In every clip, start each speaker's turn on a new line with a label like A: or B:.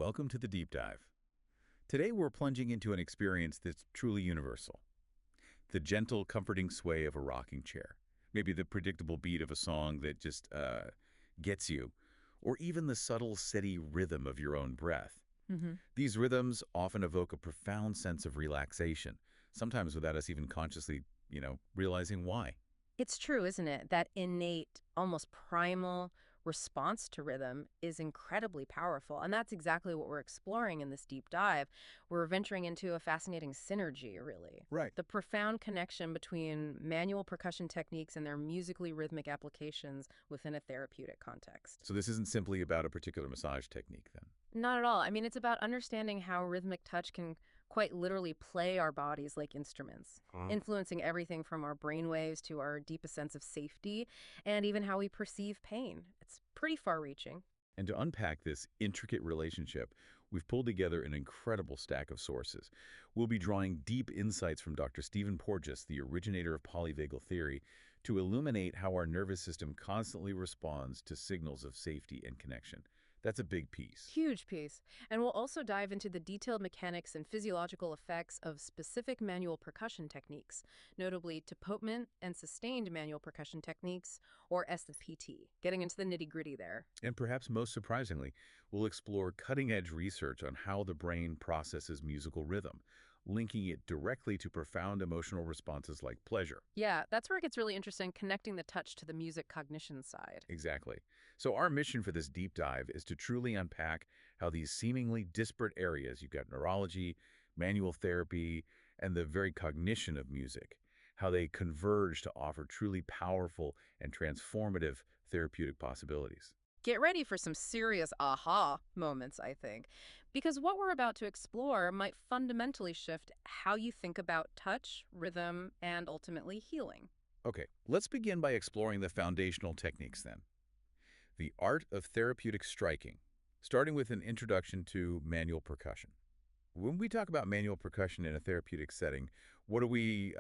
A: welcome to the Deep Dive. Today we're plunging into an experience that's truly universal. The gentle, comforting sway of a rocking chair. Maybe the predictable beat of a song that just gets you. Or even the subtle, steady rhythm of your own breath.
B: hmm
A: These rhythms often evoke a profound sense of relaxation, sometimes without us even consciously, realizing why.
B: It's true, isn't it? That innate, almost primal response to rhythm is incredibly powerful. And that's exactly what we're exploring in this deep dive. We're venturing into a fascinating synergy, really.
A: Right.
B: The profound connection between manual percussion techniques and their musically rhythmic applications within a therapeutic context.
A: So this isn't simply about a particular massage technique, then.
B: Not at all. I mean, it's about understanding how rhythmic touch can quite literally play our bodies like instruments, influencing everything from our brain waves to our deepest sense of safety and even how we perceive pain. It's pretty far reaching.
A: And to unpack this intricate relationship, we've pulled together an incredible stack of sources. We'll be drawing deep insights from Dr. Stephen Porges, the originator of polyvagal theory, to illuminate how our nervous system constantly responds to signals of safety and connection. That's a big piece.
B: Huge piece. And we'll also dive into the detailed mechanics and physiological effects of specific manual percussion techniques, notably tapotement and sustained manual percussion techniques, or SMPT, getting into the nitty-gritty there.
A: And perhaps most surprisingly, we'll explore cutting-edge research on how the brain processes musical rhythm, linking it directly to profound emotional responses like pleasure.
B: Yeah, that's where it gets really interesting, connecting the touch to the music cognition side.
A: Exactly. So our mission for this deep dive is to truly unpack how these seemingly disparate areas, you've got neurology, manual therapy, and the very cognition of music, how they converge to offer truly powerful and transformative therapeutic possibilities.
B: Get ready for some serious aha moments, I think, because what we're about to explore might fundamentally shift how you think about touch, rhythm, and ultimately healing.
A: Okay, let's begin by exploring the foundational techniques then. The art of therapeutic striking, starting with an introduction to manual percussion. When we talk about manual percussion in a therapeutic setting, what are we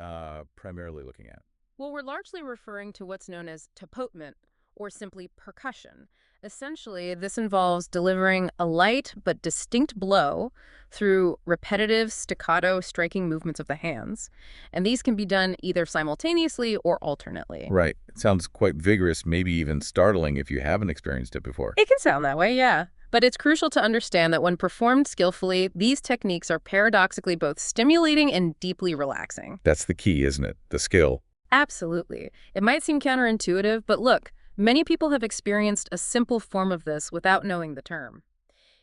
A: primarily looking at?
B: Well, we're largely referring to what's known as tapotement, or simply percussion. Essentially, this involves delivering a light but distinct blow through repetitive staccato striking movements of the hands. And these can be done either simultaneously or alternately.
A: Right. It sounds quite vigorous, maybe even startling if you haven't experienced it before.
B: It can sound that way, yeah. But it's crucial to understand that when performed skillfully, these techniques are paradoxically both stimulating and deeply relaxing.
A: That's the key, isn't it? The skill.
B: Absolutely. It might seem counterintuitive, but look, many people have experienced a simple form of this without knowing the term.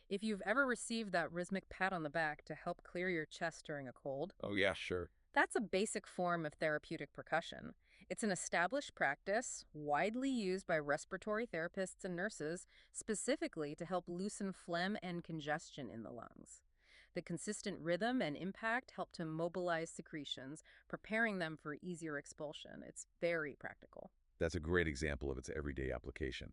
B: If you've ever received that rhythmic pat on the back to help clear your chest during a cold,
A: Oh, yeah, sure.
B: that's a basic form of therapeutic percussion. It's an established practice, widely used by respiratory therapists and nurses, specifically to help loosen phlegm and congestion in the lungs. The consistent rhythm and impact help to mobilize secretions, preparing them for easier expulsion. It's very practical.
A: That's a great example of its everyday application.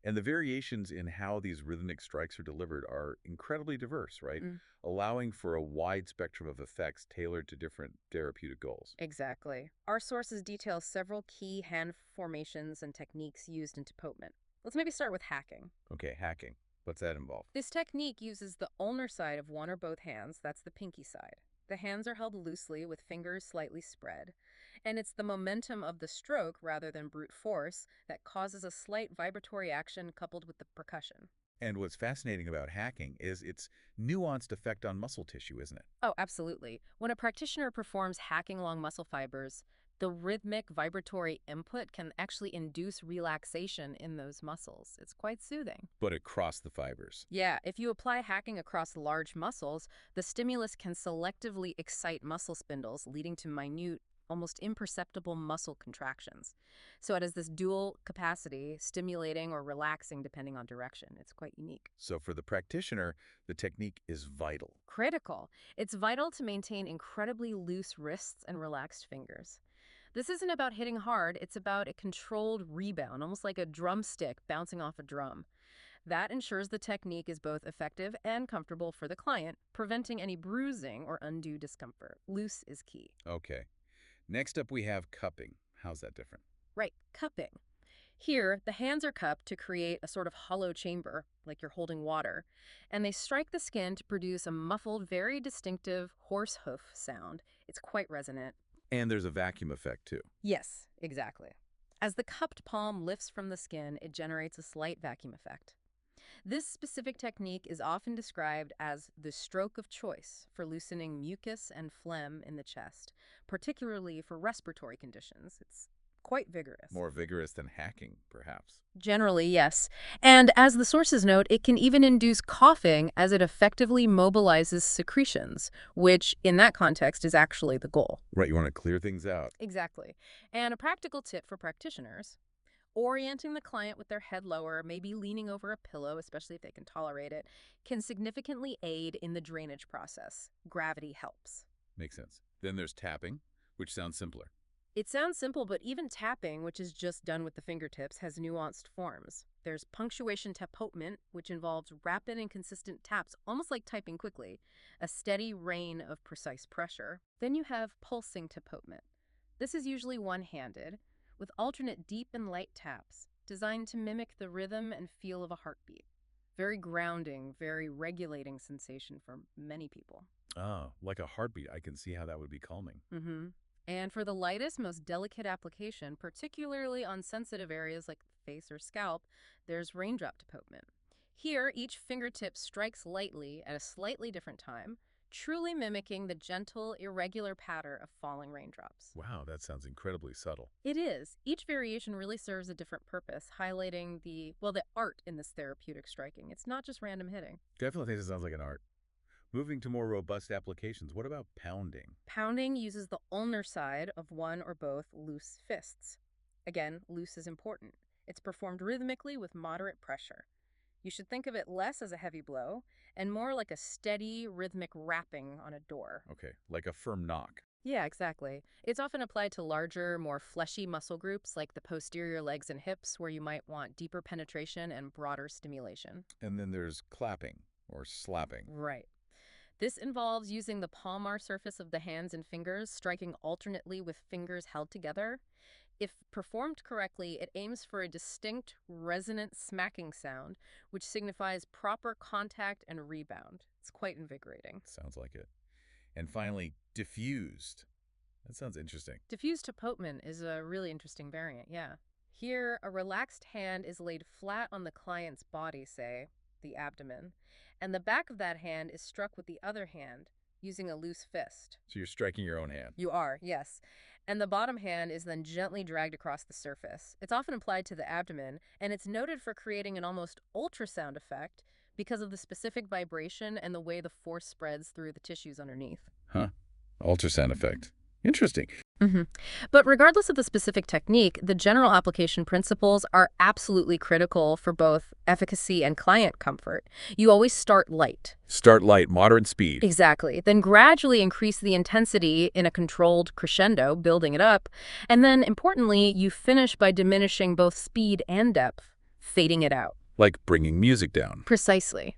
A: And the variations in how these rhythmic strikes are delivered are incredibly diverse, right?
B: Mm,
A: Allowing for a wide spectrum of effects tailored to different therapeutic goals.
B: exactly. Our sources detail several key hand formations and techniques used in tapotement. Let's maybe start with hacking.
A: Okay, hacking. What's that involve?
B: This technique uses the ulnar side of one or both hands, that's the pinky side. The hands are held loosely with fingers slightly spread, and it's the momentum of the stroke rather than brute force that causes a slight vibratory action coupled with the percussion.
A: And what's fascinating about hacking is its nuanced effect on muscle tissue, isn't it?
B: Oh, absolutely. When a practitioner performs hacking along muscle fibers, the rhythmic vibratory input can actually induce relaxation in those muscles. It's quite soothing.
A: But across the fibers.
B: Yeah, if you apply hacking across large muscles, the stimulus can selectively excite muscle spindles, leading to minute, almost imperceptible muscle contractions. So it has this dual capacity, stimulating or relaxing depending on direction. It's quite unique.
A: So for the practitioner, the technique is vital.
B: Critical. It's vital to maintain incredibly loose wrists and relaxed fingers. This isn't about hitting hard, it's about a controlled rebound, almost like a drumstick bouncing off a drum. That ensures the technique is both effective and comfortable for the client, preventing any bruising or undue discomfort. Loose is key.
A: Okay. Next up, we have cupping. How's that different?
B: Right, cupping. Here, the hands are cupped to create a sort of hollow chamber, like you're holding water, and they strike the skin to produce a muffled, very distinctive horse hoof sound. It's quite resonant.
A: And there's a vacuum effect, too.
B: Yes, exactly. As the cupped palm lifts from the skin, it generates a slight vacuum effect. This specific technique is often described as the stroke of choice for loosening mucus and phlegm in the chest, particularly for respiratory conditions. It's quite vigorous.
A: More vigorous than hacking, perhaps.
B: Generally, yes. And as the sources note, it can even induce coughing as it effectively mobilizes secretions, which in that context is actually the goal.
A: Right, you want to clear things out.
B: Exactly. And a practical tip for practitioners: orienting the client with their head lower, maybe leaning over a pillow, especially if they can tolerate it, can significantly aid in the drainage process. Gravity helps.
A: Makes sense. Then there's tapping, which sounds simpler.
B: It sounds simple, but even tapping, which is just done with the fingertips, has nuanced forms. There's punctuation tapotement, which involves rapid and consistent taps, almost like typing quickly, a steady rain of precise pressure. Then you have pulsing tapotement. This is usually one-handed, with alternate deep and light taps, designed to mimic the rhythm and feel of a heartbeat. Very grounding, very regulating sensation for many people.
A: Oh, like a heartbeat. I can see how that would be calming.
B: Mm-hmm. And for the lightest, most delicate application, particularly on sensitive areas like the face or scalp, there's raindrop tapotement. Here, each fingertip strikes lightly at a slightly different time, truly mimicking the gentle, irregular patter of falling raindrops.
A: Wow, that sounds incredibly subtle.
B: It is. Each variation really serves a different purpose, highlighting the art in this therapeutic striking. It's not just random hitting.
A: Definitely thinks it sounds like an art. Moving to more robust applications, what about pounding?
B: Pounding uses the ulnar side of one or both loose fists. Again, loose is important. It's performed rhythmically with moderate pressure. You should think of it less as a heavy blow and more like a steady, rhythmic rapping on a door.
A: Okay, like a firm knock.
B: Yeah, exactly. It's often applied to larger, more fleshy muscle groups like the posterior legs and hips, where you might want deeper penetration and broader stimulation.
A: And then there's clapping or slapping.
B: Right. This involves using the palmar surface of the hands and fingers, striking alternately with fingers held together. If performed correctly, it aims for a distinct, resonant smacking sound, which signifies proper contact and rebound. It's quite invigorating.
A: Sounds like it. And finally, diffused. That sounds interesting.
B: Diffused tapotement is a really interesting variant, yeah. Here, a relaxed hand is laid flat on the client's body, say, the abdomen, and the back of that hand is struck with the other hand using a loose fist.
A: So you're striking your own hand.
B: You are, yes. And the bottom hand is then gently dragged across the surface. It's often applied to the abdomen, and it's noted for creating an almost ultrasound effect because of the specific vibration and the way the force spreads through the tissues underneath.
A: Huh. Ultrasound effect. Interesting.
B: Mm-hmm. But regardless of the specific technique, the general application principles are absolutely critical for both efficacy and client comfort. You always start light.
A: Start light, moderate speed.
B: Exactly. Then gradually increase the intensity in a controlled crescendo, building it up. And then, importantly, you finish by diminishing both speed and depth, fading it out.
A: Like bringing music down.
B: Precisely.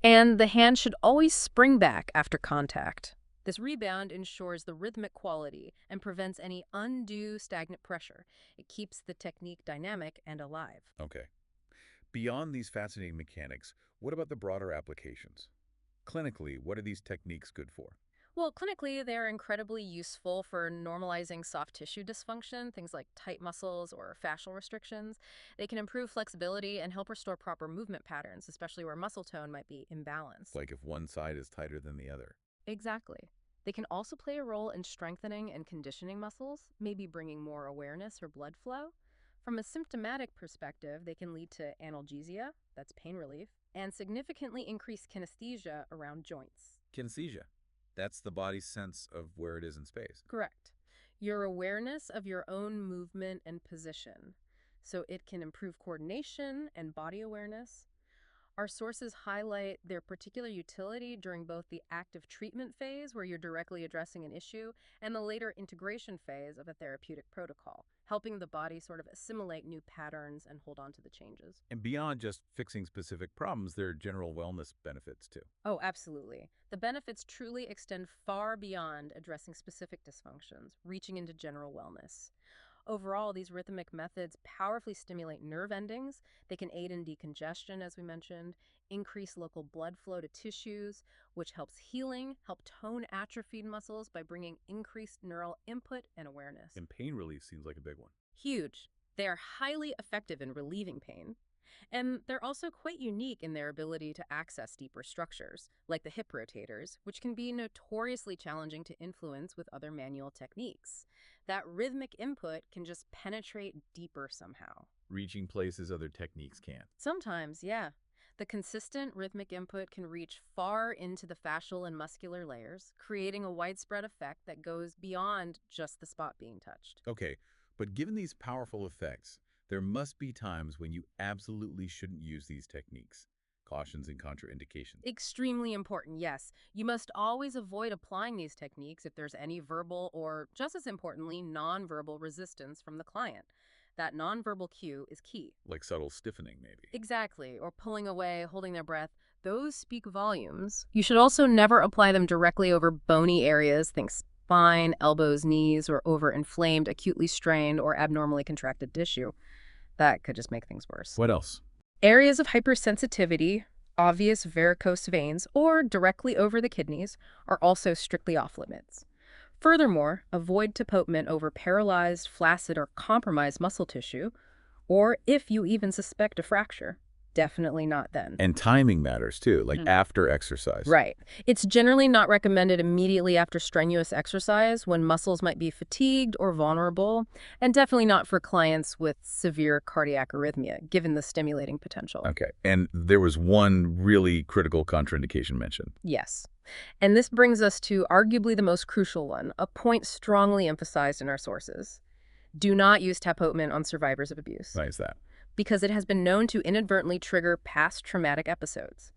B: And the hand should always spring back after contact. This rebound ensures the rhythmic quality and prevents any undue stagnant pressure. It keeps the technique dynamic and alive.
A: Okay. Beyond these fascinating mechanics, what about the broader applications? Clinically, what are these techniques good for?
B: Well, clinically, they're incredibly useful for normalizing soft tissue dysfunction, things like tight muscles or fascial restrictions. They can improve flexibility and help restore proper movement patterns, especially where muscle tone might be imbalanced.
A: Like if one side is tighter than the other.
B: Exactly. They can also play a role in strengthening and conditioning muscles, maybe bringing more awareness or blood flow. From a symptomatic perspective, they can lead to analgesia, that's pain relief, and significantly increase kinesthesia around joints.
A: Kinesthesia. That's the body's sense of where it is in space.
B: Correct. Your awareness of your own movement and position. So it can improve coordination and body awareness. Our sources highlight their particular utility during both the active treatment phase, where you're directly addressing an issue, and the later integration phase of a therapeutic protocol, helping the body sort of assimilate new patterns and hold on to the changes.
A: And beyond just fixing specific problems, there are general wellness benefits too.
B: Oh, absolutely. The benefits truly extend far beyond addressing specific dysfunctions, reaching into general wellness. Overall, these rhythmic methods powerfully stimulate nerve endings. They can aid in decongestion, as we mentioned, increase local blood flow to tissues, which helps healing, help tone atrophied muscles by bringing increased neural input and awareness.
A: And pain relief seems like a big one.
B: Huge. They are highly effective in relieving pain. And they're also quite unique in their ability to access deeper structures, like the hip rotators, which can be notoriously challenging to influence with other manual techniques. That rhythmic input can just penetrate deeper somehow.
A: Reaching places other techniques can't.
B: Sometimes, yeah. The consistent rhythmic input can reach far into the fascial and muscular layers, creating a widespread effect that goes beyond just the spot being touched.
A: Okay, but given these powerful effects, there must be times when you absolutely shouldn't use these techniques. Cautions and contraindications.
B: Extremely important, yes. You must always avoid applying these techniques if there's any verbal or, just as importantly, nonverbal resistance from the client. That nonverbal cue is key.
A: Like subtle stiffening, maybe.
B: Exactly, or pulling away, holding their breath. Those speak volumes. You should also never apply them directly over bony areas, think spine, elbows, knees, or over inflamed, acutely strained, or abnormally contracted tissue. That could just make things worse.
A: What else?
B: Areas of hypersensitivity, obvious varicose veins, or directly over the kidneys are also strictly off limits. Furthermore, avoid tapotement over paralyzed, flaccid, or compromised muscle tissue, or if you even suspect a fracture. Definitely not then.
A: And timing matters too, like after exercise.
B: Right. It's generally not recommended immediately after strenuous exercise when muscles might be fatigued or vulnerable, and definitely not for clients with severe cardiac arrhythmia, given the stimulating potential.
A: Okay, and there was one really critical contraindication mentioned.
B: Yes. And this brings us to arguably the most crucial one, a point strongly emphasized in our sources. Do not use tapotement on survivors of abuse.
A: Why is that?
B: Because it has been known to inadvertently trigger past traumatic episodes.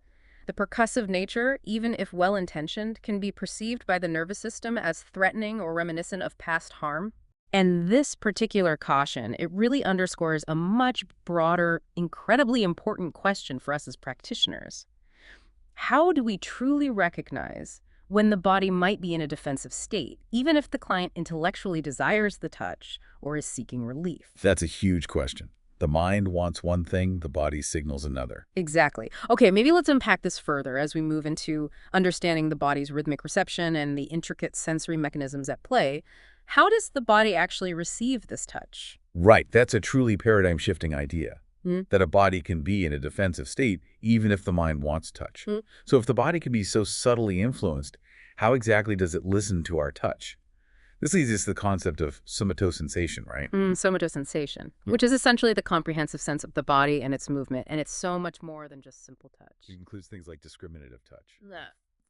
B: The percussive nature, even if well-intentioned, can be perceived by the nervous system as threatening or reminiscent of past harm. And this particular caution, it really underscores a much broader, incredibly important question for us as practitioners. How do we truly recognize when the body might be in a defensive state, even if the client intellectually desires the touch or is seeking relief?
A: That's a huge question. The mind wants one thing, the body signals another.
B: Exactly. Okay, maybe let's unpack this further as we move into understanding the body's rhythmic reception and the intricate sensory mechanisms at play. How does the body actually receive this touch?
A: Right, that's a truly paradigm-shifting idea. That a body can be in a defensive state even if the mind wants touch. So if the body can be so subtly influenced, how exactly does it listen to our touch? This leads us to the concept of somatosensation, right?
B: Somatosensation, which is essentially the comprehensive sense of the body and its movement, and it's so much more than just simple touch.
A: It includes things like discriminative touch,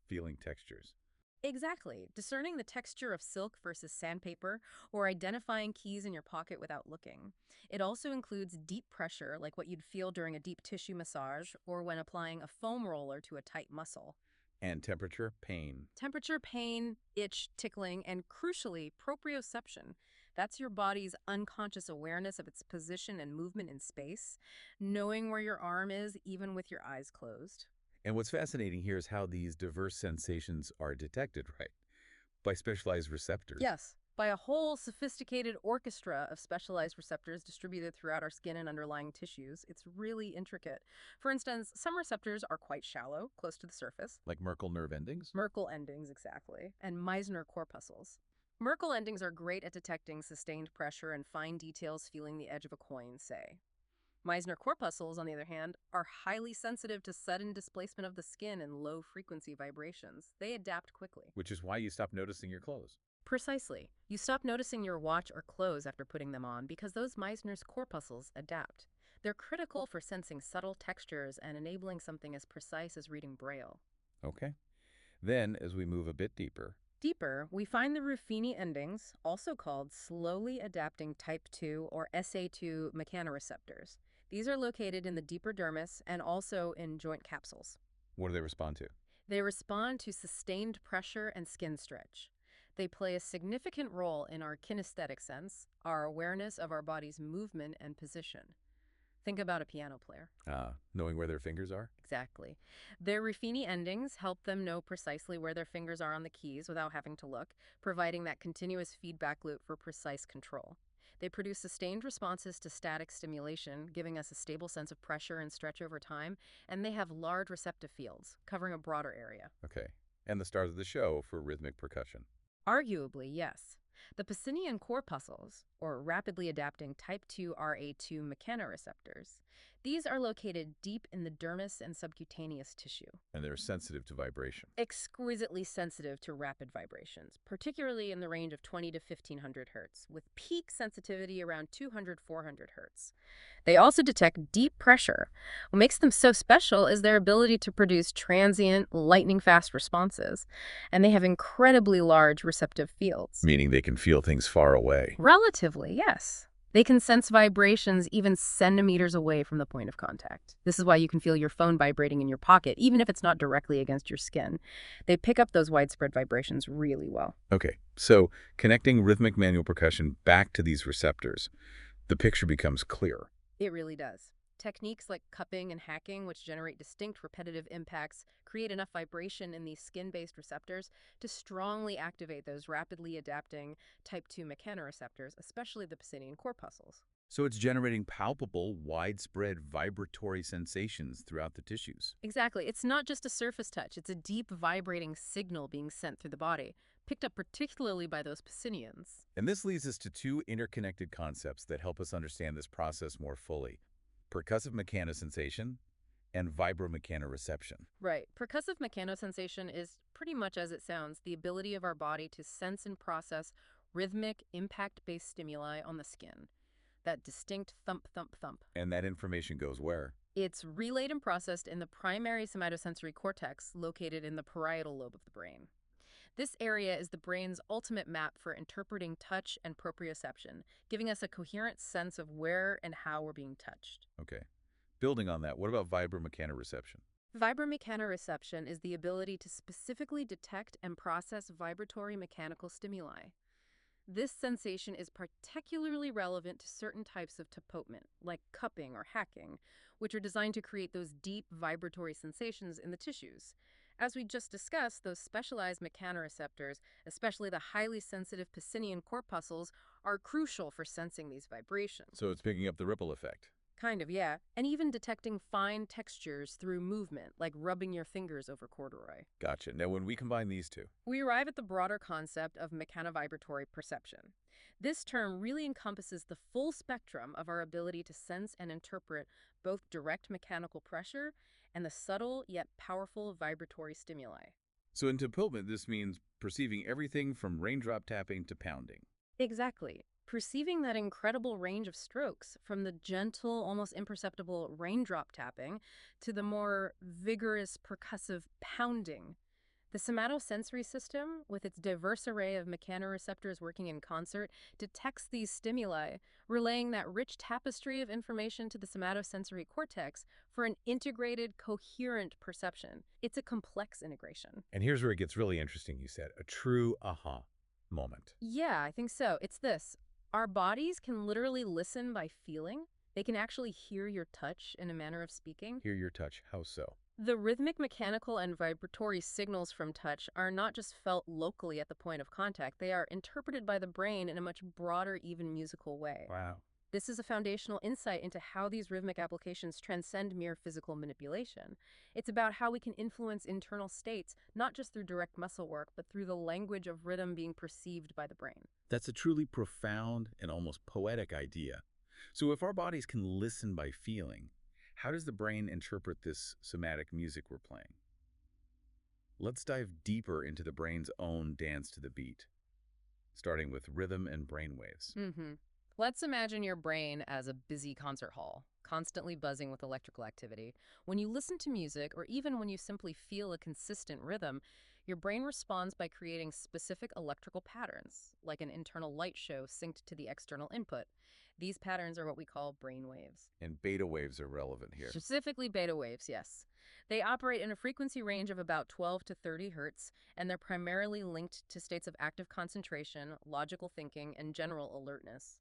A: feeling textures.
B: Exactly. Discerning the texture of silk versus sandpaper, or identifying keys in your pocket without looking. It also includes deep pressure, like what you'd feel during a deep tissue massage or when applying a foam roller to a tight muscle.
A: And temperature, pain.
B: Temperature, pain, itch, tickling, and crucially, proprioception. That's your body's unconscious awareness of its position and movement in space, knowing where your arm is even with your eyes closed.
A: And what's fascinating here is how these diverse sensations are detected, right? By specialized receptors.
B: Yes, by a whole sophisticated orchestra of specialized receptors distributed throughout our skin and underlying tissues. It's really intricate. For instance, some receptors are quite shallow, close to the surface.
A: Like Merkel nerve endings?
B: Merkel endings, exactly. And Meissner corpuscles. Merkel endings are great at detecting sustained pressure and fine details feeling the edge of a coin, say. Meissner corpuscles, on the other hand, are highly sensitive to sudden displacement of the skin and low-frequency vibrations. They adapt quickly.
A: Which is why you stop noticing your clothes.
B: Precisely. You stop noticing your watch or clothes after putting them on because those Meissner's corpuscles adapt. They're critical for sensing subtle textures and enabling something as precise as reading Braille.
A: Okay. Then, as we move a bit deeper,
B: we find the Ruffini endings, also called slowly adapting type 2 or SA2 mechanoreceptors. These are located in the deeper dermis and also in joint capsules.
A: what do they respond to?
B: They respond to sustained pressure and skin stretch. They play a significant role in our kinesthetic sense, our awareness of our body's movement and position. Think about a piano player.
A: Knowing where their fingers are?
B: Exactly. Their Ruffini endings help them know precisely where their fingers are on the keys without having to look, providing that continuous feedback loop for precise control. They produce sustained responses to static stimulation, giving us a stable sense of pressure and stretch over time, and they have large receptive fields, covering a broader area.
A: Okay. And the stars of the show for rhythmic percussion.
B: Arguably, yes. The Pacinian corpuscles, or rapidly adapting type 2 RA2 mechanoreceptors, these are located deep in the dermis and subcutaneous tissue,
A: And they're sensitive to vibration.
B: exquisitely sensitive to rapid vibrations, particularly in the range of 20 to 1500 hertz, with peak sensitivity around 200-400 hertz. They also detect deep pressure. What makes them so special is their ability to produce transient, lightning-fast responses, and they have incredibly large receptive fields.
A: Meaning they can feel things far away.
B: Relatively, yes. They can sense vibrations even centimeters away from the point of contact. This is why you can feel your phone vibrating in your pocket, even if it's not directly against your skin. They pick up those widespread vibrations really well.
A: Okay, so connecting rhythmic manual percussion back to these receptors, the picture becomes clearer.
B: It really does. Techniques like cupping and hacking, which generate distinct repetitive impacts, create enough vibration in these skin-based receptors to strongly activate those rapidly adapting type 2 mechanoreceptors, especially the Pacinian corpuscles.
A: So it's generating palpable, widespread vibratory sensations throughout the tissues.
B: Exactly. It's not just a surface touch, it's a deep vibrating signal being sent through the body, picked up particularly by those Pacinians.
A: And this leads us to two interconnected concepts that help us understand this process more fully: percussive mechanosensation and vibromechanoreception.
B: Right. Percussive mechanosensation is pretty much as it sounds, the ability of our body to sense and process rhythmic, impact-based stimuli on the skin. That distinct thump, thump, thump.
A: And that information goes where?
B: It's relayed and processed in the primary somatosensory cortex located in the parietal lobe of the brain. This area is the brain's ultimate map for interpreting touch and proprioception, giving us a coherent sense of where and how we're being touched.
A: Okay. Building on that, what about vibromechanoreception?
B: Vibromechanoreception is the ability to specifically detect and process vibratory mechanical stimuli. This sensation is particularly relevant to certain types of tapotement, like cupping or hacking, which are designed to create those deep vibratory sensations in the tissues. As we just discussed, those specialized mechanoreceptors, especially the highly sensitive Pacinian corpuscles, are crucial for sensing these vibrations.
A: So it's picking up the ripple effect.
B: Kind of, yeah. And even detecting fine textures through movement, like rubbing your fingers over corduroy.
A: Gotcha. Now, when we combine these two,
B: We arrive at the broader concept of mechanovibratory perception. This term really encompasses the full spectrum of our ability to sense and interpret both direct mechanical pressure and the subtle yet powerful vibratory stimuli.
A: so in tapotement, this means perceiving everything from raindrop tapping to pounding.
B: Exactly. Perceiving that incredible range of strokes, from the gentle, almost imperceptible raindrop tapping to the more vigorous percussive pounding. The somatosensory system, with its diverse array of mechanoreceptors working in concert, detects these stimuli, relaying that rich tapestry of information to the somatosensory cortex for an integrated, coherent perception. It's a complex integration.
A: And here's where it gets really interesting, you said, a true aha moment.
B: Yeah, I think so. It's this. Our bodies can literally listen by feeling. They can actually hear your touch in a manner of speaking.
A: Hear your touch, how so?
B: The rhythmic, mechanical, and vibratory signals from touch are not just felt locally at the point of contact, they are interpreted by the brain in a much broader, even musical way.
A: Wow.
B: This is a foundational insight into how these rhythmic applications transcend mere physical manipulation. It's about how we can influence internal states, not just through direct muscle work, but through the language of rhythm being perceived by the brain.
A: That's a truly profound and almost poetic idea. So if our bodies can listen by feeling, how does the brain interpret this somatic music we're playing? Let's dive deeper into the brain's own dance to the beat, starting with rhythm and brainwaves.
B: Let's imagine your brain as a busy concert hall, constantly buzzing with electrical activity. When you listen to music, or even when you simply feel a consistent rhythm, your brain responds by creating specific electrical patterns, like an internal light show synced to the external input. These patterns are what we call brain waves.
A: And beta waves are relevant here.
B: Specifically beta waves, yes. They operate in a frequency range of about 12 to 30 hertz, and they're primarily linked to states of active concentration, logical thinking, and general alertness.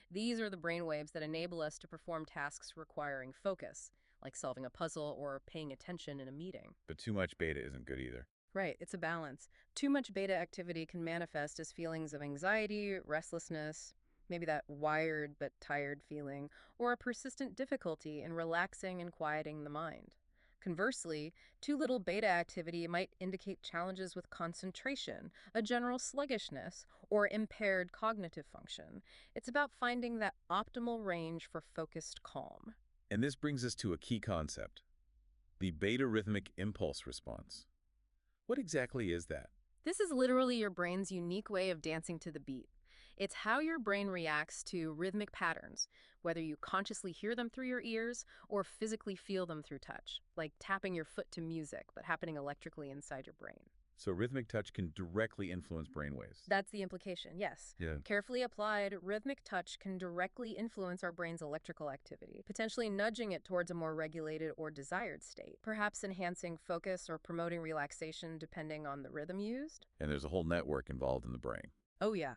B: These are the brain waves that enable us to perform tasks requiring focus, like solving a puzzle or paying attention in a meeting.
A: But too much beta isn't good either.
B: Right, it's a balance. Too much beta activity can manifest as feelings of anxiety, restlessness, maybe that wired but tired feeling, or a persistent difficulty in relaxing and quieting the mind. Conversely, too little beta activity might indicate challenges with concentration, a general sluggishness, or impaired cognitive function. It's about finding that optimal range for focused calm.
A: And this brings us to a key concept, the beta rhythmic impulse response. What exactly is that?
B: This is literally your brain's unique way of dancing to the beat. It's how your brain reacts to rhythmic patterns, whether you consciously hear them through your ears or physically feel them through touch, like tapping your foot to music, but happening electrically inside your brain.
A: So rhythmic touch can directly influence brainwaves.
B: That's the implication, yes.
A: Yeah.
B: Carefully applied, rhythmic touch can directly influence our brain's electrical activity, potentially nudging it towards a more regulated or desired state, perhaps enhancing focus or promoting relaxation depending on the rhythm used.
A: And there's a whole network involved in the brain.
B: Oh, yeah.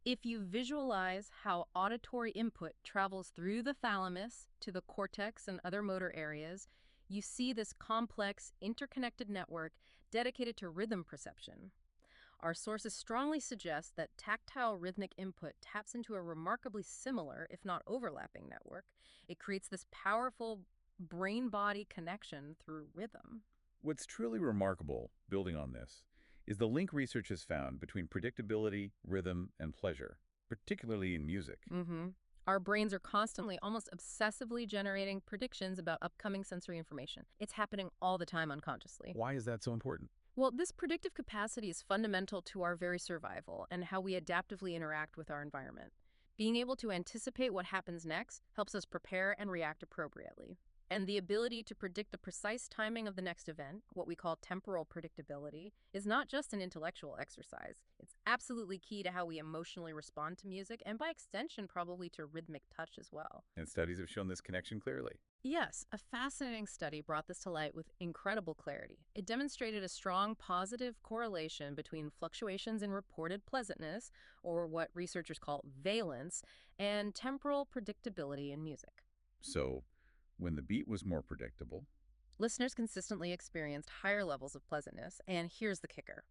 B: If you visualize how auditory input travels through the thalamus to the cortex and other motor areas, you see this complex, interconnected network dedicated to rhythm perception. Our sources strongly suggest that tactile rhythmic input taps into a remarkably similar, if not overlapping, network. It creates this powerful brain-body connection through rhythm.
A: What's truly remarkable, building on this, is the link research has found between predictability, rhythm, and pleasure, particularly in music.
B: Our brains are constantly, almost obsessively generating predictions about upcoming sensory information. It's happening all the time unconsciously.
A: Why is that so important?
B: Well, this predictive capacity is fundamental to our very survival and how we adaptively interact with our environment. Being able to anticipate what happens next helps us prepare and react appropriately. And the ability to predict the precise timing of the next event, what we call temporal predictability, is not just an intellectual exercise. It's absolutely key to how we emotionally respond to music, and by extension, probably to rhythmic touch as well.
A: And studies have shown this connection clearly.
B: Yes, a fascinating study brought this to light with incredible clarity. It demonstrated a strong positive correlation between fluctuations in reported pleasantness, or what researchers call valence, and temporal predictability in music.
A: So, when the beat was more predictable,
B: Listeners consistently experienced higher levels of pleasantness, and here's the kicker.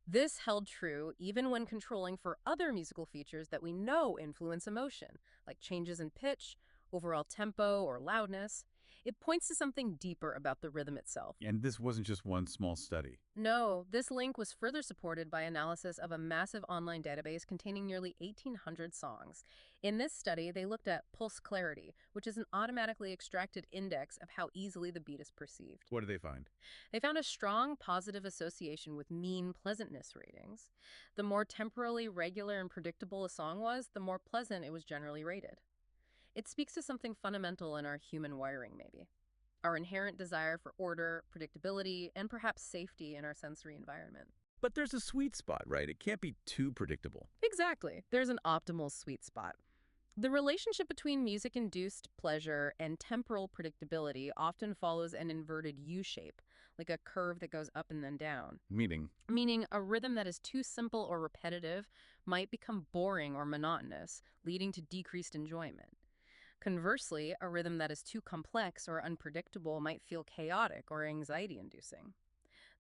B: This held true even when controlling for other musical features that we know influence emotion, like changes in pitch, overall tempo, or loudness. It points to something deeper about the rhythm itself.
A: and this wasn't just one small study.
B: No, this link was further supported by analysis of a massive online database containing nearly 1,800 songs. In this study, they looked at pulse clarity, which is an automatically extracted index of how easily the beat is perceived.
A: What did they find?
B: They found a strong positive association with mean pleasantness ratings. The more temporally regular and predictable a song was, the more pleasant it was generally rated. It speaks to something fundamental in our human wiring, maybe. Our inherent desire for order, predictability, and perhaps safety in our sensory environment.
A: But there's a sweet spot, right? It can't be too predictable.
B: Exactly. There's an optimal sweet spot. The relationship between music-induced pleasure and temporal predictability often follows an inverted U shape, like a curve that goes up and then down. Meaning a rhythm that is too simple or repetitive might become boring or monotonous, leading to decreased enjoyment. Conversely, a rhythm that is too complex or unpredictable might feel chaotic or anxiety-inducing.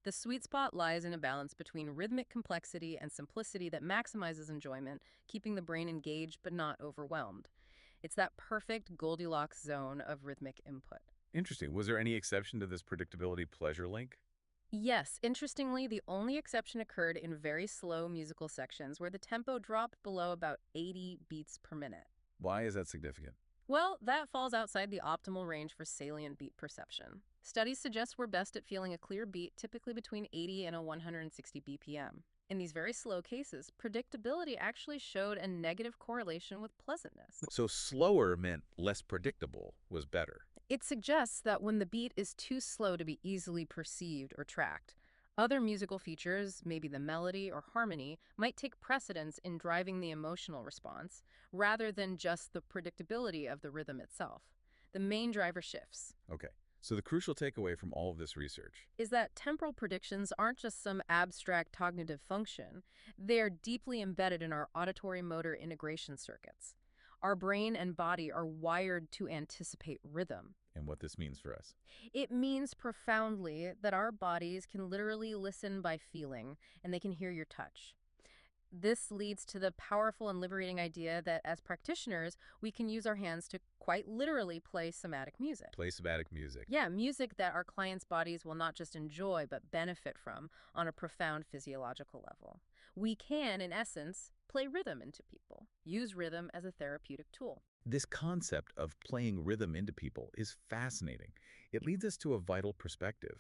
B: The sweet spot lies in a balance between rhythmic complexity and simplicity that maximizes enjoyment, keeping the brain engaged but not overwhelmed. It's that perfect Goldilocks zone of rhythmic input.
A: Interesting. Was there any exception to this predictability pleasure link?
B: Yes, interestingly, the only exception occurred in very slow musical sections where the tempo dropped below about 80 beats per minute.
A: Why is that significant?
B: Well, that falls outside the optimal range for salient beat perception. Studies suggest we're best at feeling a clear beat typically between 80 and 160 BPM. In these very slow cases, predictability actually showed a negative correlation with pleasantness.
A: So slower meant less predictable was better.
B: It suggests that when the beat is too slow to be easily perceived or tracked, other musical features, maybe the melody or harmony, might take precedence in driving the emotional response, rather than just the predictability of the rhythm itself. The main driver shifts.
A: Okay. So the crucial takeaway from all of this research
B: Is that temporal predictions aren't just some abstract cognitive function. They are deeply embedded in our auditory motor integration circuits. Our brain and body are wired to anticipate rhythm.
A: and what this means for us.
B: It means profoundly that our bodies can literally listen by feeling, and they can hear your touch. This leads to the powerful and liberating idea that as practitioners, we can use our hands to quite literally play somatic music.
A: Play somatic music.
B: Yeah, music that our clients' bodies will not just enjoy but benefit from on a profound physiological level. We can, in essence, play rhythm into people, use rhythm as a therapeutic tool.
A: This concept of playing rhythm into people is fascinating. It leads us to a vital perspective: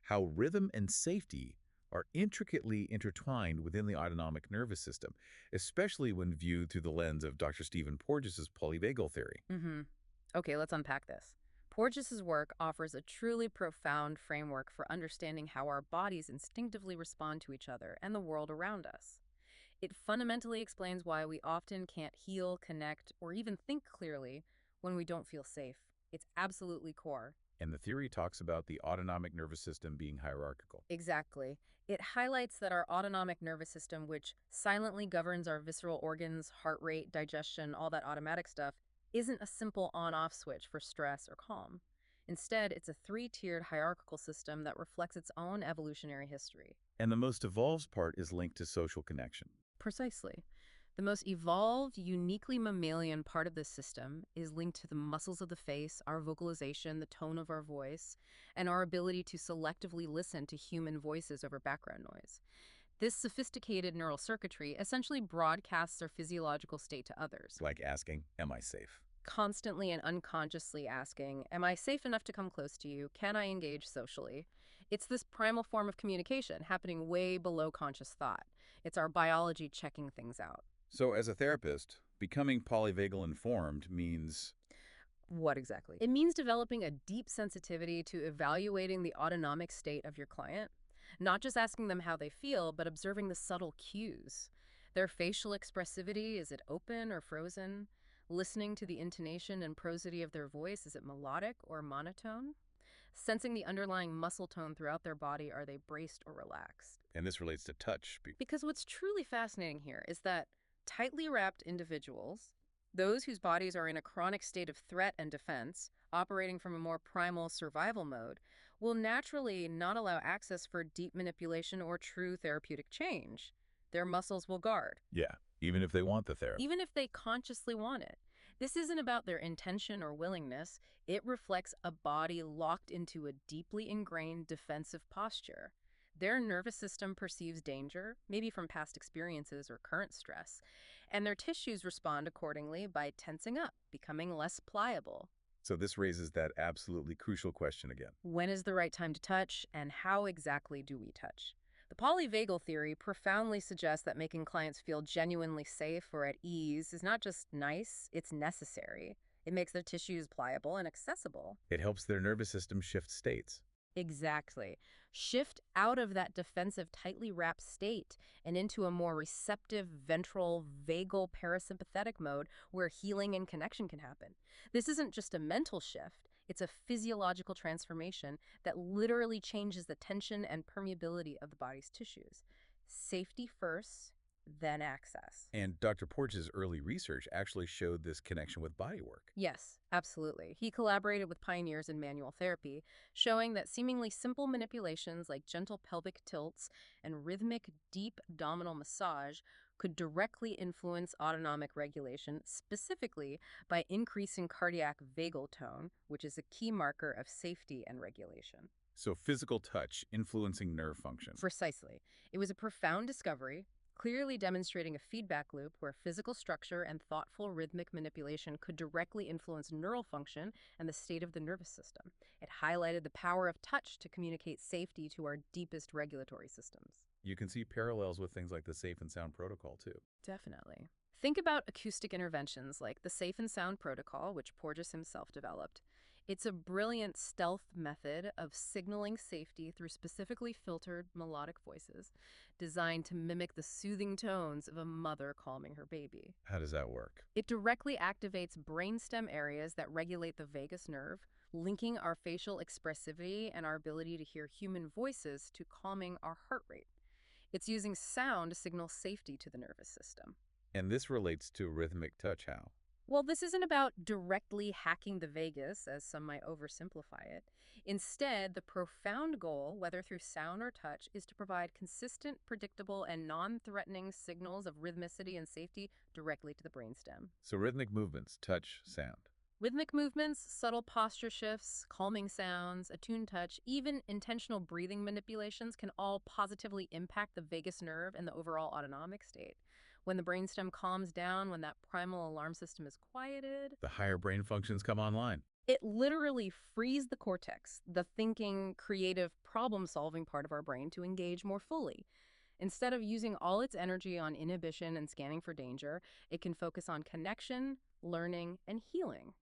A: how rhythm and safety are intricately intertwined within the autonomic nervous system, especially when viewed through the lens of Dr. Stephen Porges's polyvagal theory.
B: Mm-hmm. Okay, let's unpack this. Porges's work offers a truly profound framework for understanding how our bodies instinctively respond to each other and the world around us. It fundamentally explains why we often can't heal, connect, or even think clearly when we don't feel safe. It's absolutely core.
A: And the theory talks about the autonomic nervous system being hierarchical.
B: Exactly. It highlights that our autonomic nervous system, which silently governs our visceral organs, heart rate, digestion, all that automatic stuff, isn't a simple on-off switch for stress or calm. Instead, it's a three-tiered hierarchical system that reflects its own evolutionary history.
A: And the most evolved part is linked to social connection.
B: Precisely. The most evolved, uniquely mammalian part of this system is linked to the muscles of the face, our vocalization, the tone of our voice, and our ability to selectively listen to human voices over background noise. This sophisticated neural circuitry essentially broadcasts our physiological state to others,
A: Like asking, am I safe?
B: constantly and unconsciously asking, am I safe enough to come close to you? Can I engage socially? It's this primal form of communication happening way below conscious thought. It's our biology checking things out.
A: So as a therapist, becoming polyvagal informed means
B: What exactly? It means developing a deep sensitivity to evaluating the autonomic state of your client, not just asking them how they feel, but observing the subtle cues. Their facial expressivity, is it open or frozen? Listening to the intonation and prosody of their voice, is it melodic or monotone? Sensing the underlying muscle tone throughout their body, are they braced or relaxed?
A: and this relates to touch.
B: Because what's truly fascinating here is that tightly wrapped individuals, those whose bodies are in a chronic state of threat and defense, operating from a more primal survival mode, will naturally not allow access for deep manipulation or true therapeutic change. Their muscles will guard,
A: Yeah, even if they want the therapy.
B: even if they consciously want it. This isn't about their intention or willingness. It reflects a body locked into a deeply ingrained defensive posture. Their nervous system perceives danger, maybe from past experiences or current stress, and their tissues respond accordingly by tensing up, becoming less pliable.
A: So this raises that absolutely crucial question again.
B: When is the right time to touch, and how exactly do we touch? The polyvagal theory profoundly suggests that making clients feel genuinely safe or at ease is not just nice, it's necessary. It makes their tissues pliable and accessible.
A: It helps their nervous system shift states.
B: Exactly. Shift out of that defensive, tightly wrapped state and into a more receptive, ventral, vagal, parasympathetic mode where healing and connection can happen. This isn't just a mental shift, it's a physiological transformation that literally changes the tension and permeability of the body's tissues. Safety first, then access.
A: And Dr. Porges' early research actually showed this connection with bodywork.
B: Yes, absolutely. He collaborated with pioneers in manual therapy, showing that seemingly simple manipulations like gentle pelvic tilts and rhythmic deep abdominal massage could directly influence autonomic regulation, specifically by increasing cardiac vagal tone, which is a key marker of safety and regulation.
A: So physical touch influencing nerve function.
B: Precisely. It was a profound discovery, clearly demonstrating a feedback loop where physical structure and thoughtful rhythmic manipulation could directly influence neural function and the state of the nervous system. It highlighted the power of touch to communicate safety to our deepest regulatory systems.
A: You can see parallels with things like the Safe and Sound protocol too.
B: Definitely. Think about acoustic interventions like the Safe and Sound protocol, which Porges himself developed. It's a brilliant stealth method of signaling safety through specifically filtered melodic voices designed to mimic the soothing tones of a mother calming her baby.
A: How does that work?
B: It directly activates brainstem areas that regulate the vagus nerve, linking our facial expressivity and our ability to hear human voices to calming our heart rate. It's using sound to signal safety to the nervous system.
A: And this relates to rhythmic touch how?
B: Well, this isn't about directly hacking the vagus, as some might oversimplify it. Instead, the profound goal, whether through sound or touch, is to provide consistent, predictable, and non-threatening signals of rhythmicity and safety directly to the brainstem.
A: So rhythmic movements, touch, sound.
B: Rhythmic movements, subtle posture shifts, calming sounds, attuned touch, even intentional breathing manipulations can all positively impact the vagus nerve and the overall autonomic state. When the brainstem calms down, when that primal alarm system is quieted,
A: The higher brain functions come online.
B: it literally frees the cortex, the thinking, creative, problem-solving part of our brain, to engage more fully. Instead of using all its energy on inhibition and scanning for danger, it can focus on connection, learning, and healing.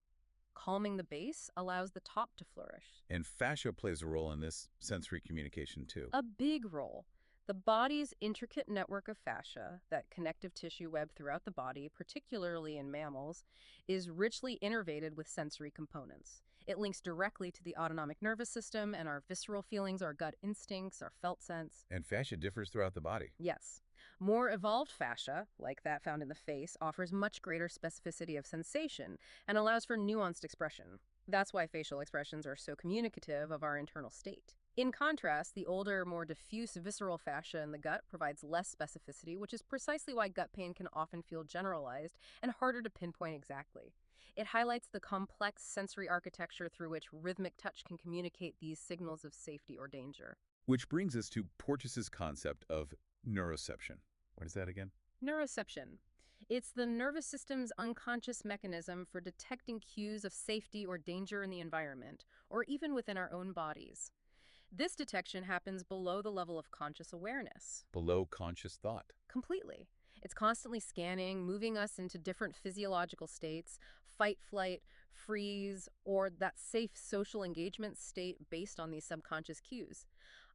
B: Calming the base allows the top to flourish.
A: And fascia plays a role in this sensory communication too.
B: A big role. The body's intricate network of fascia, that connective tissue web throughout the body, particularly in mammals, is richly innervated with sensory components. It links directly to the autonomic nervous system and our visceral feelings, our gut instincts, our felt sense.
A: And fascia differs throughout the body.
B: Yes. More evolved fascia, like that found in the face, offers much greater specificity of sensation and allows for nuanced expression. That's why facial expressions are so communicative of our internal state. In contrast, the older, more diffuse visceral fascia in the gut provides less specificity, which is precisely why gut pain can often feel generalized and harder to pinpoint exactly. It highlights the complex sensory architecture through which rhythmic touch can communicate these signals of safety or danger.
A: Which brings us to Porges's concept of neuroception. What is that again?
B: Neuroception. It's the nervous system's unconscious mechanism for detecting cues of safety or danger in the environment, or even within our own bodies. This detection happens below the level of conscious awareness.
A: Below conscious thought.
B: Completely. It's constantly scanning, moving us into different physiological states, fight, flight, freeze, or that safe social engagement state based on these subconscious cues.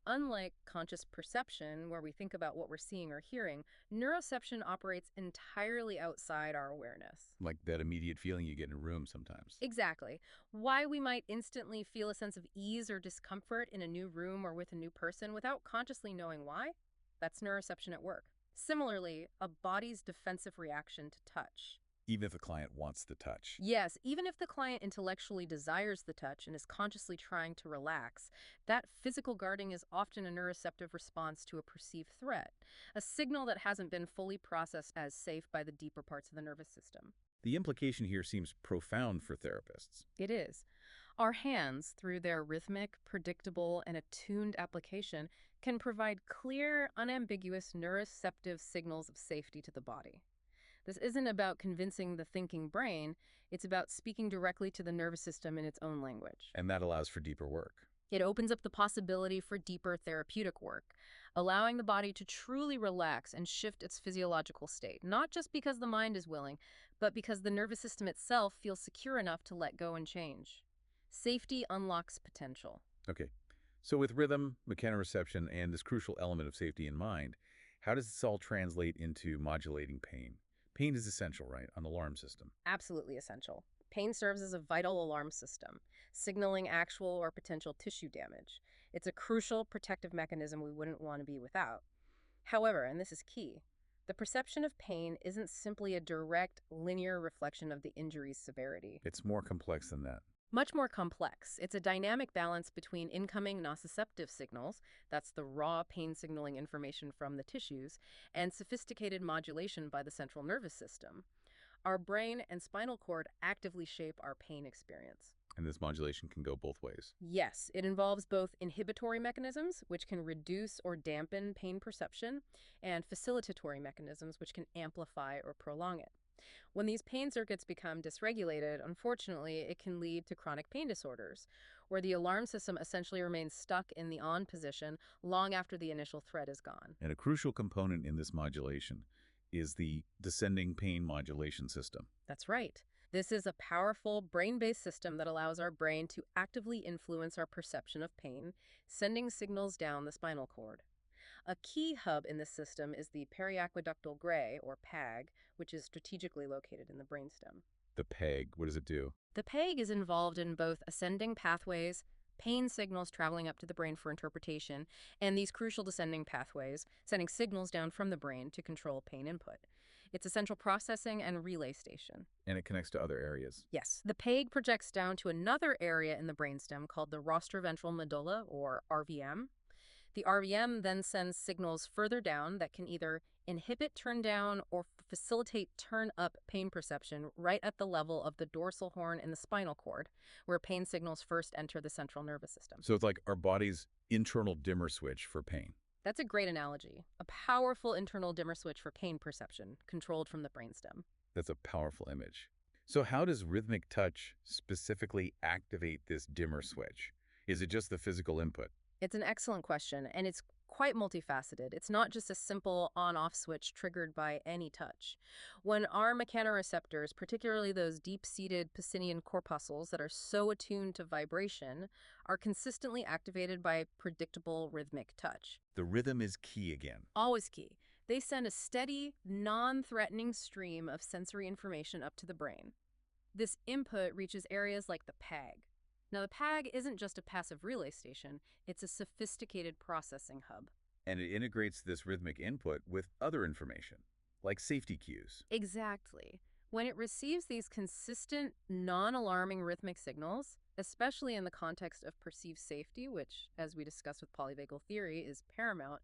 B: Unlike conscious perception, where we think about what we're seeing or hearing, neuroception operates entirely outside our awareness.
A: Like that immediate feeling you get in a room sometimes.
B: Exactly. Why we might instantly feel a sense of ease or discomfort in a new room or with a new person without consciously knowing why? That's neuroception at work. Similarly, a body's defensive reaction to touch.
A: Even if the client wants the touch.
B: Yes, even if the client intellectually desires the touch and is consciously trying to relax, that physical guarding is often a neuroceptive response to a perceived threat, a signal that hasn't been fully processed as safe by the deeper parts of the nervous system.
A: The implication here seems profound for therapists.
B: It is. Our hands, through their rhythmic, predictable, and attuned application, can provide clear, unambiguous neuroceptive signals of safety to the body. This isn't about convincing the thinking brain, it's about speaking directly to the nervous system in its own language.
A: And that allows for deeper work.
B: It opens up the possibility for deeper therapeutic work, allowing the body to truly relax and shift its physiological state, not just because the mind is willing, but because the nervous system itself feels secure enough to let go and change. Safety unlocks potential.
A: Okay. So with rhythm, mechanoreception, and this crucial element of safety in mind, how does this all translate into modulating pain? Pain is essential, right, on the alarm system.
B: Absolutely essential. Pain serves as a vital alarm system, signaling actual or potential tissue damage. It's a crucial protective mechanism we wouldn't want to be without. However, and this is key, the perception of pain isn't simply a direct, linear reflection of the injury's severity.
A: It's more complex than that.
B: Much more complex. It's a dynamic balance between incoming nociceptive signals, that's the raw pain signaling information from the tissues, and sophisticated modulation by the central nervous system. Our brain and spinal cord actively shape our pain experience.
A: And this modulation can go both ways.
B: Yes, it involves both inhibitory mechanisms, which can reduce or dampen pain perception, and facilitatory mechanisms, which can amplify or prolong it. When these pain circuits become dysregulated, unfortunately, it can lead to chronic pain disorders, where the alarm system essentially remains stuck in the on position long after the initial threat is gone.
A: And a crucial component in this modulation is the descending pain modulation system.
B: That's right. This is a powerful brain-based system that allows our brain to actively influence our perception of pain, sending signals down the spinal cord. A key hub in this system is the periaqueductal gray, or PAG, which is strategically located in the brainstem.
A: The PEG, what does it do?
B: The PAG is involved in both ascending pathways, pain signals traveling up to the brain for interpretation, and these crucial descending pathways, sending signals down from the brain to control pain input. It's a central processing and relay station.
A: And it connects to other areas.
B: Yes, the PEG projects down to another area in the brainstem called the rostroventral medulla, or RVM. The RVM then sends signals further down that can either inhibit turn down or facilitate turn up pain perception right at the level of the dorsal horn in the spinal cord, where pain signals first enter the central nervous system.
A: So it's like our body's internal dimmer switch for pain.
B: That's a great analogy. A powerful internal dimmer switch for pain perception, controlled from the brainstem.
A: That's a powerful image. So how does rhythmic touch specifically activate this dimmer switch? Is it just the physical input?
B: It's an excellent question, and it's quite multifaceted. It's not just a simple on-off switch triggered by any touch. When our mechanoreceptors, particularly those deep-seated Pacinian corpuscles that are so attuned to vibration, are consistently activated by predictable rhythmic touch.
A: The rhythm is key again.
B: Always key. They send a steady, non-threatening stream of sensory information up to the brain. This input reaches areas like the PAG. Now, the PAG isn't just a passive relay station, it's a sophisticated processing hub.
A: And it integrates this rhythmic input with other information, like safety cues.
B: Exactly. When it receives these consistent, non-alarming rhythmic signals, especially in the context of perceived safety, which, as we discussed with polyvagal theory, is paramount,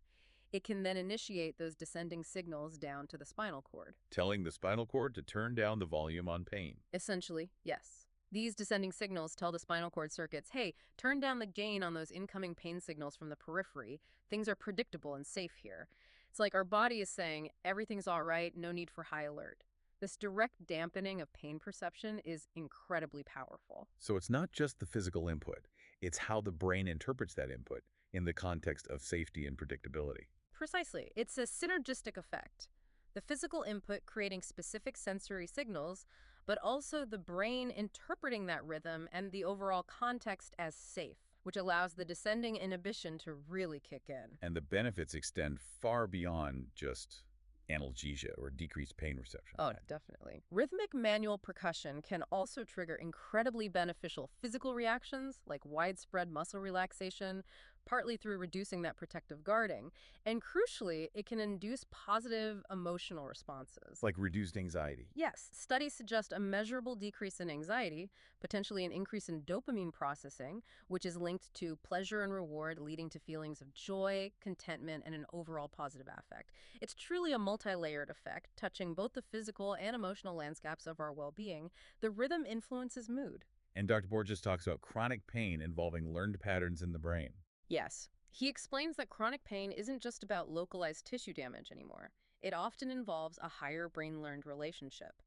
B: it can then initiate those descending signals down to the spinal cord.
A: Telling the spinal cord to turn down the volume on pain.
B: Essentially, yes. These descending signals tell the spinal cord circuits, hey, turn down the gain on those incoming pain signals from the periphery. Things are predictable and safe here. It's like our body is saying, everything's all right, no need for high alert. This direct dampening of pain perception is incredibly powerful.
A: So it's not just the physical input, it's how the brain interprets that input in the context of safety and predictability.
B: Precisely. It's a synergistic effect. The physical input creating specific sensory signals, but also the brain interpreting that rhythm and the overall context as safe, which allows the descending inhibition to really kick in.
A: And the benefits extend far beyond just analgesia or decreased pain reception.
B: Oh, definitely. Rhythmic manual percussion can also trigger incredibly beneficial physical reactions like widespread muscle relaxation, partly through reducing that protective guarding. And crucially, it can induce positive emotional responses.
A: Like reduced anxiety.
B: Yes, studies suggest a measurable decrease in anxiety, potentially an increase in dopamine processing, which is linked to pleasure and reward, leading to feelings of joy, contentment, and an overall positive affect. It's truly a multi-layered effect, touching both the physical and emotional landscapes of our well-being. The rhythm influences mood.
A: And Dr. Borges talks about chronic pain involving learned patterns in the brain.
B: Yes, he explains that chronic pain isn't just about localized tissue damage anymore. It often involves a higher brain-learned relationship.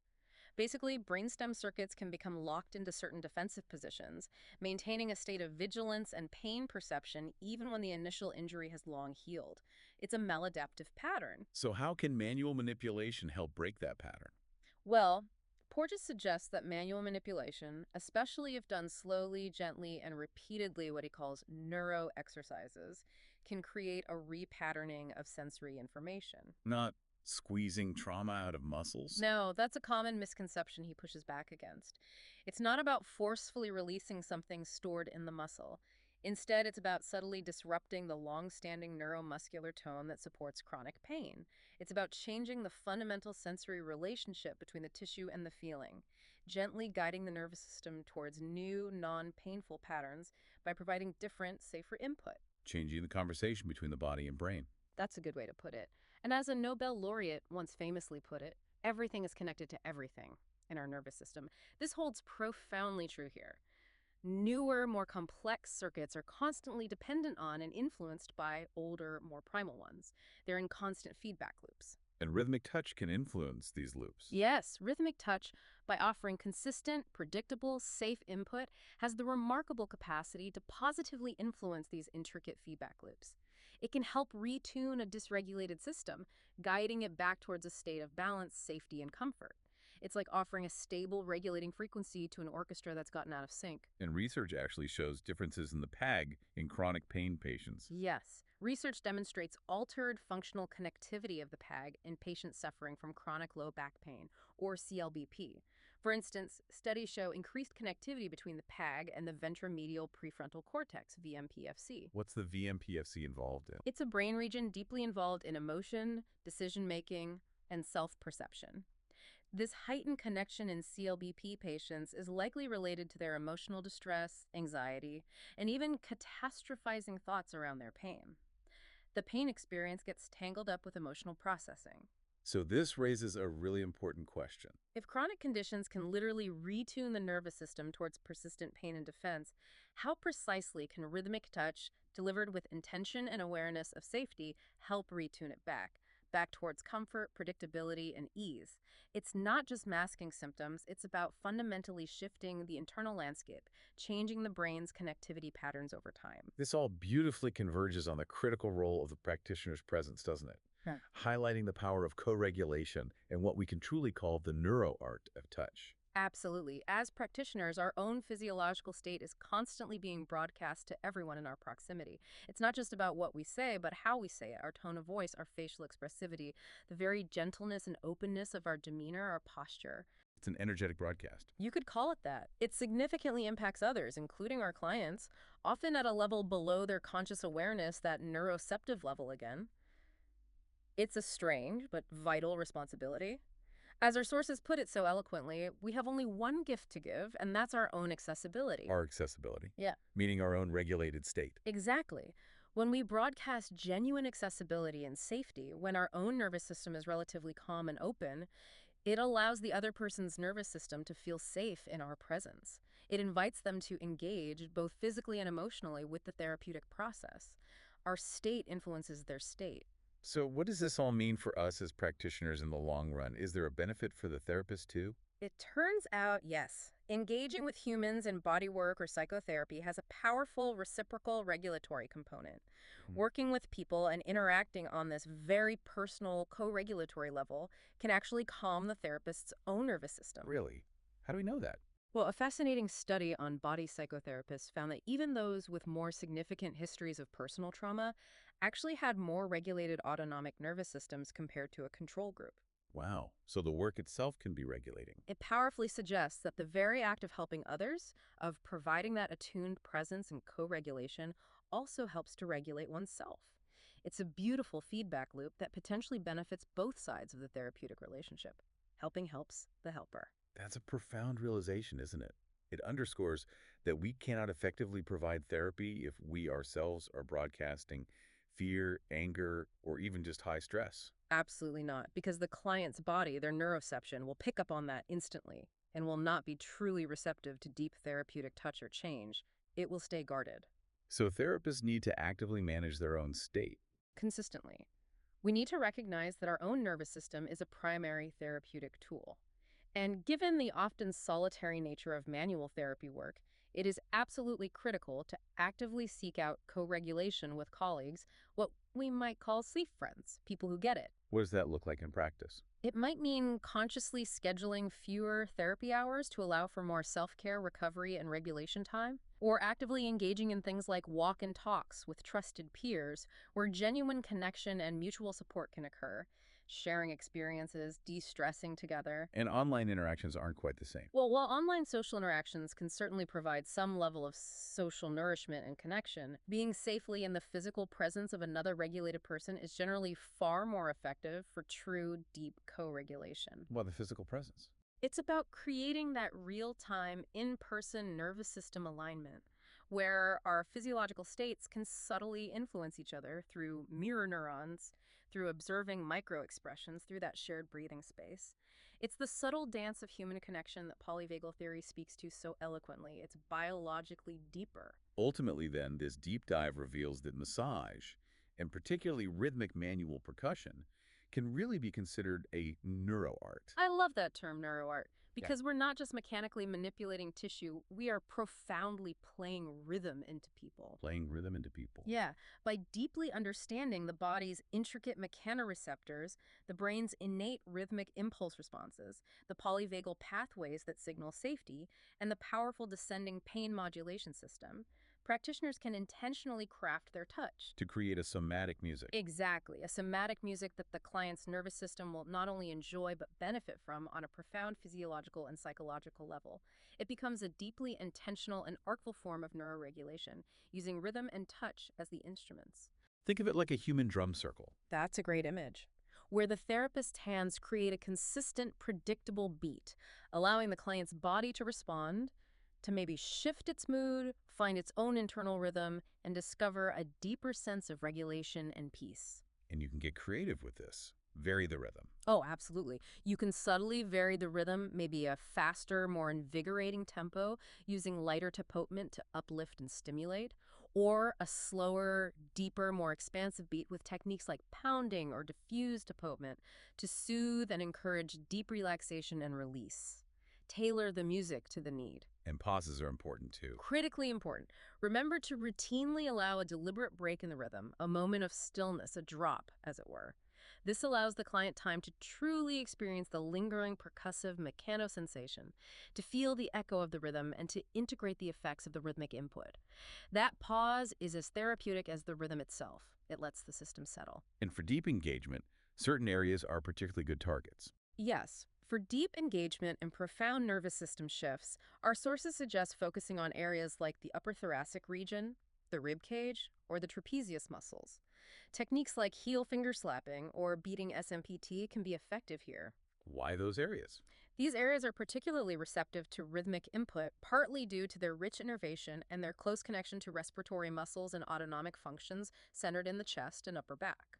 B: Basically, brainstem circuits can become locked into certain defensive positions, maintaining a state of vigilance and pain perception even when the initial injury has long healed. It's a maladaptive pattern.
A: So how can manual manipulation help break that pattern?
B: Well, Porges suggests that manual manipulation, especially if done slowly, gently, and repeatedly, what he calls neuro exercises, can create a repatterning of sensory information.
A: Not squeezing trauma out of muscles?
B: No, that's a common misconception he pushes back against. It's not about forcefully releasing something stored in the muscle. Instead, it's about subtly disrupting the long-standing neuromuscular tone that supports chronic pain. It's about changing the fundamental sensory relationship between the tissue and the feeling, gently guiding the nervous system towards new, non-painful patterns by providing different, safer input.
A: Changing the conversation between the body and brain.
B: That's a good way to put it. And as a Nobel laureate once famously put it, everything is connected to everything in our nervous system. This holds profoundly true here. Newer, more complex circuits are constantly dependent on and influenced by older, more primal ones. They're in constant feedback loops.
A: And rhythmic touch can influence these loops.
B: Yes, rhythmic touch, by offering consistent, predictable, safe input, has the remarkable capacity to positively influence these intricate feedback loops. It can help retune a dysregulated system, guiding it back towards a state of balance, safety, and comfort. It's like offering a stable, regulating frequency to an orchestra that's gotten out of sync.
A: And research actually shows differences in the PAG in chronic pain patients.
B: Yes. Research demonstrates altered functional connectivity of the PAG in patients suffering from chronic low back pain, or CLBP. For instance, studies show increased connectivity between the PAG and the ventromedial prefrontal cortex, VMPFC.
A: What's the VMPFC involved in?
B: It's a brain region deeply involved in emotion, decision-making, and self-perception. This heightened connection in CLBP patients is likely related to their emotional distress, anxiety, and even catastrophizing thoughts around their pain. The pain experience gets tangled up with emotional processing.
A: So this raises a really important question.
B: If chronic conditions can literally retune the nervous system towards persistent pain and defense, how precisely can rhythmic touch, delivered with intention and awareness of safety, help retune it back towards comfort, predictability, and ease? It's not just masking symptoms, it's about fundamentally shifting the internal landscape, changing the brain's connectivity patterns over time.
A: This all beautifully converges on the critical role of the practitioner's presence, doesn't it?
B: Yeah.
A: Highlighting the power of co-regulation and what we can truly call the neuro-art of touch.
B: Absolutely. As practitioners, our own physiological state is constantly being broadcast to everyone in our proximity. It's not just about what we say, but how we say it, our tone of voice, our facial expressivity, the very gentleness and openness of our demeanor, our posture.
A: It's an energetic broadcast.
B: You could call it that. It significantly impacts others, including our clients, often at a level below their conscious awareness, that neuroceptive level again. It's a strange but vital responsibility. As our sources put it so eloquently, we have only one gift to give, and that's our own accessibility.
A: Our accessibility.
B: Yeah,
A: Meaning our own regulated state.
B: exactly. When we broadcast genuine accessibility and safety, when our own nervous system is relatively calm and open, it allows the other person's nervous system to feel safe in our presence. It invites them to engage, both physically and emotionally, with the therapeutic process. Our state influences their state.
A: So what does this all mean for us as practitioners in the long run? Is there a benefit for the therapist too?
B: It turns out, yes. Engaging with humans in bodywork or psychotherapy has a powerful reciprocal regulatory component.
A: Hmm.
B: Working with people and interacting on this very personal co-regulatory level can actually calm the therapist's own nervous system.
A: Really? How do we know that?
B: Well, a fascinating study on body psychotherapists found that even those with more significant histories of personal trauma actually had more regulated autonomic nervous systems compared to a control group.
A: Wow. So the work itself can be regulating.
B: It powerfully suggests that the very act of helping others, of providing that attuned presence and co-regulation, also helps to regulate oneself. It's a beautiful feedback loop that potentially benefits both sides of the therapeutic relationship. Helping helps the helper.
A: That's a profound realization, isn't it? It underscores that we cannot effectively provide therapy if we ourselves are broadcasting fear, anger, or even just high stress.
B: Absolutely not, because the client's body, their neuroception, will pick up on that instantly and will not be truly receptive to deep therapeutic touch or change. It will stay guarded.
A: So therapists need to actively manage their own state.
B: Consistently. We need to recognize that our own nervous system is a primary therapeutic tool. And given the often solitary nature of manual therapy work, it is absolutely critical to actively seek out co-regulation with colleagues, what we might call safe friends, people who get it.
A: What does that look like in practice?
B: It might mean consciously scheduling fewer therapy hours to allow for more self-care, recovery, and regulation time, or actively engaging in things like walk and talks with trusted peers where genuine connection and mutual support can occur, sharing experiences, de-stressing together.
A: And online interactions aren't quite the same.
B: Well, while online social interactions can certainly provide some level of social nourishment and connection, being safely in the physical presence of another regulated person is generally far more effective for true, deep co-regulation.
A: Well, the physical presence.
B: It's about creating that real-time, in-person nervous system alignment, where our physiological states can subtly influence each other through mirror neurons, through observing micro-expressions, through that shared breathing space. It's the subtle dance of human connection that polyvagal theory speaks to so eloquently. It's biologically deeper.
A: Ultimately, then, this deep dive reveals that massage, and particularly rhythmic manual percussion, can really be considered a neuroart.
B: I love that term, neuroart, because we're not just mechanically manipulating tissue, we are profoundly playing rhythm into people.
A: Playing rhythm into people.
B: Yeah, by deeply understanding the body's intricate mechanoreceptors, the brain's innate rhythmic impulse responses, the polyvagal pathways that signal safety, and the powerful descending pain modulation system, practitioners can intentionally craft their touch.
A: To create a somatic music.
B: Exactly, a somatic music that the client's nervous system will not only enjoy but benefit from on a profound physiological and psychological level. It becomes a deeply intentional and artful form of neuroregulation, using rhythm and touch as the instruments.
A: Think of it like a human drum circle.
B: That's a great image. where the therapist's hands create a consistent, predictable beat, allowing the client's body to respond, to maybe shift its mood, find its own internal rhythm, and discover a deeper sense of regulation and peace.
A: And you can get creative with this. Vary the rhythm.
B: Oh, absolutely. You can subtly vary the rhythm, maybe a faster, more invigorating tempo, using lighter tapotement to uplift and stimulate, or a slower, deeper, more expansive beat with techniques like pounding or diffused tapotement to soothe and encourage deep relaxation and release. Tailor the music to the need.
A: And pauses are important too.
B: Critically important. Remember to routinely allow a deliberate break in the rhythm, a moment of stillness, a drop, as it were. This allows the client time to truly experience the lingering percussive mechanosensation, to feel the echo of the rhythm, and to integrate the effects of the rhythmic input. That pause is as therapeutic as the rhythm itself. It lets the system settle.
A: And for deep engagement, certain areas are particularly good targets.
B: Yes, for deep engagement and profound nervous system shifts, our sources suggest focusing on areas like the upper thoracic region, the rib cage, or the trapezius muscles. Techniques like heel finger slapping or beating SMPT can be effective here.
A: Why those areas?
B: These areas are particularly receptive to rhythmic input, partly due to their rich innervation and their close connection to respiratory muscles and autonomic functions centered in the chest and upper back.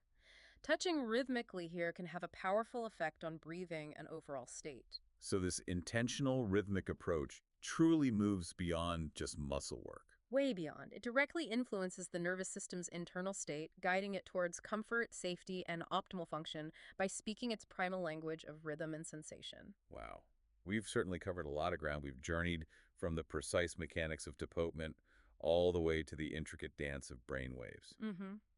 B: Touching rhythmically here can have a powerful effect on breathing and overall state.
A: So this intentional rhythmic approach truly moves beyond just muscle work.
B: Way beyond. It directly influences the nervous system's internal state, guiding it towards comfort, safety, and optimal function by speaking its primal language of rhythm and sensation.
A: Wow. We've certainly covered a lot of ground. We've journeyed from the precise mechanics of deportment all the way to the intricate dance of brain waves.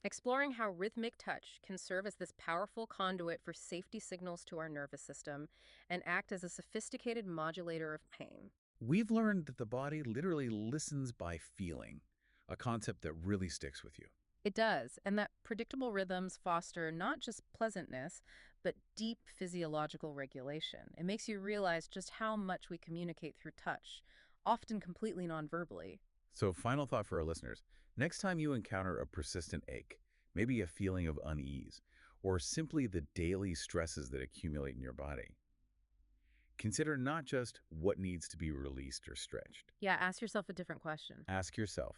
B: Exploring how rhythmic touch can serve as this powerful conduit for safety signals to our nervous system and act as a sophisticated modulator of pain.
A: We've learned that the body literally listens by feeling, a concept that really sticks with you.
B: It does, and that predictable rhythms foster not just pleasantness, but deep physiological regulation. It makes you realize just how much we communicate through touch, often completely nonverbally.
A: So, final thought for our listeners. Next time you encounter a persistent ache, maybe a feeling of unease, or simply the daily stresses that accumulate in your body, consider not just what needs to be released or stretched.
B: Yeah, ask yourself a different question.
A: Ask yourself,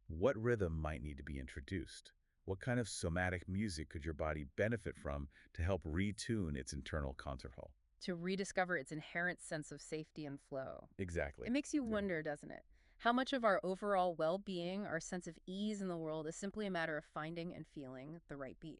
A: what rhythm might need to be introduced? What kind of somatic music could your body benefit from to help retune its internal concert hall?
B: To rediscover its inherent sense of safety and flow.
A: Exactly.
B: It makes you wonder, doesn't it? How much of our overall well being, our sense of ease in the world, is simply a matter of finding and feeling the right beat.